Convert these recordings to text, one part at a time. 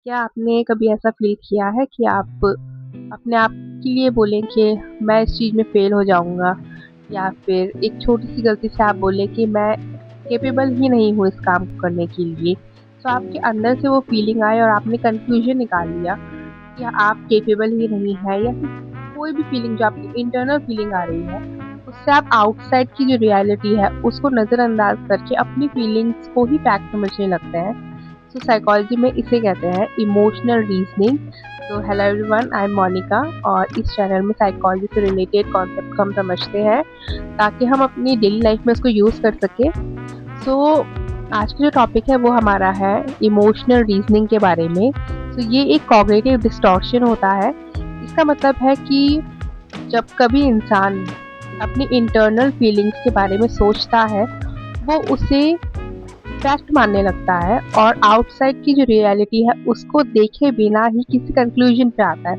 क्या आपने कभी ऐसा फ़ील किया है कि आप अपने आप के लिए बोलें कि मैं इस चीज़ में फ़ेल हो जाऊँगा या फिर एक छोटी-सी गलती से आप बोलें कि मैं कैपेबल ही नहीं हूँ इस काम को करने के लिए। तो आपके अंदर से वो फ़ीलिंग आई और आपने कन्क्लूज़न निकाल लिया कि आप कैपेबल ही नहीं हैं या फिर कोई भी फ़ीलिंग जो आपकी इंटरनल फ़ीलिंग आ रही है, उससे आप आउटसाइड की जो रियलिटी है उसको नज़रअंदाज़ करके अपनी फ़ीलिंग्स को ही फैक्ट समझने लगते हैं। तो साइकोलॉजी में इसे कहते हैं इमोशनल रीजनिंग। तो hello everyone, I am Monika और इस चैनल में साइकोलॉजी से रिलेटेड कॉन्सेप्ट हम समझते हैं ताकि हम अपनी डेली लाइफ में उसको यूज़ कर सकें। सो आज का जो टॉपिक है वो हमारा है इमोशनल रीजनिंग के बारे में। तो ये एक कॉग्निटिव डिस्टॉर्शन होता है। इसका मतलब है कि जब कभी इंसान अपनी इंटरनल फीलिंग्स के बारे में सोचता है, वो उसे फैक्ट मानने लगता है और आउटसाइड की जो रियलिटी है उसको देखे बिना ही किसी कंक्लूजन पे आता है।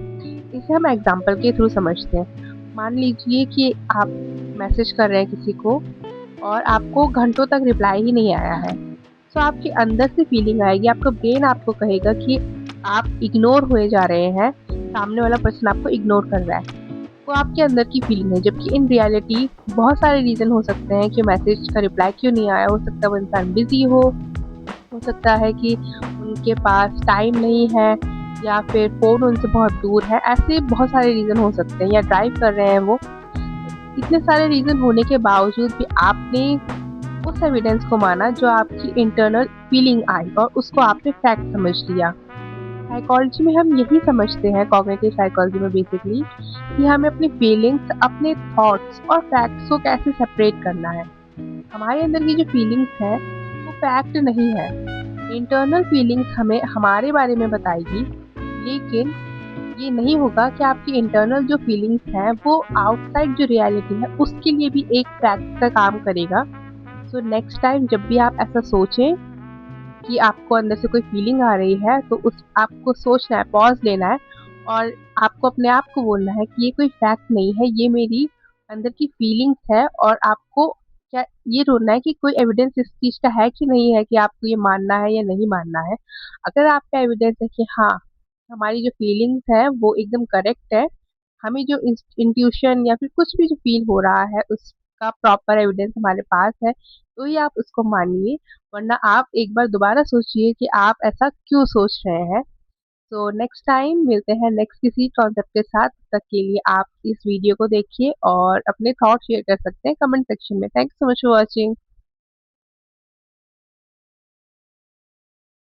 इसे हम एग्जांपल के थ्रू समझते हैं। मान लीजिए कि आप मैसेज कर रहे हैं किसी को और आपको घंटों तक रिप्लाई ही नहीं आया है, तो आपके अंदर से फीलिंग आएगी, आपका ब्रेन आपको कहेगा कि आप इग्नोर हुए जा रहे हैं, सामने वाला पर्सन आपको इग्नोर कर रहा है। वो आपके अंदर की फीलिंग है, जबकि इन रियलिटी बहुत सारे रीज़न हो सकते हैं कि मैसेज का रिप्लाई क्यों नहीं आया। हो सकता है वो इंसान बिज़ी हो सकता है कि उनके पास टाइम नहीं है या फिर फ़ोन उनसे बहुत दूर है। ऐसे बहुत सारे रीज़न हो सकते हैं, या ड्राइव कर रहे हैं वो। इतने सारे रीज़न होने के बावजूद भी आपने उस एविडेंस को माना जो आपकी इंटरनल फीलिंग आई और उसको आपने फैक्ट समझ लिया। साइकोलॉजी में हम यही समझते हैं, कॉग्निटिव साइकोलॉजी में बेसिकली, कि हमें अपनी फीलिंग्स, अपने थॉट्स और फैक्ट्स को कैसे सेपरेट करना है। हमारे अंदर की जो फीलिंग्स है वो फैक्ट नहीं है। इंटरनल फीलिंग्स हमें हमारे बारे में बताएगी, लेकिन ये नहीं होगा कि आपकी इंटरनल जो फीलिंग्स हैं वो आउटसाइड जो रियलिटी है उसके लिए भी एक फैक्ट का काम करेगा। सो नेक्स्ट टाइम जब भी आप ऐसा सोचें कि आपको अंदर से कोई फीलिंग आ रही है, तो उस आपको सोचना है, पॉज़ लेना है और आपको अपने आप को बोलना है कि ये कोई फैक्ट नहीं है, ये मेरी अंदर की फीलिंग्स है। और आपको क्या ये ढूँढना है कि कोई एविडेंस इस चीज़ का है कि नहीं है कि आपको ये मानना है या नहीं मानना है। अगर आप पे एविडेंस है कि हाँ, हमारी जो फीलिंग्स है वो एकदम करेक्ट है, हमें जो इंट्यूशन या फिर कुछ भी जो फ़ील हो रहा है उसका प्रॉपर एविडेंस हमारे पास है, तो ही आप उसको मानिए। वरना आप एक बार दोबारा सोचिए कि आप ऐसा क्यों सोच रहे हैं। तो नेक्स्ट टाइम मिलते हैं नेक्स्ट किसी कॉन्सेप्ट के साथ। तब तक के लिए आप इस वीडियो को देखिए और अपने थॉट शेयर कर सकते हैं कमेंट सेक्शन में। Thanks so much for watching.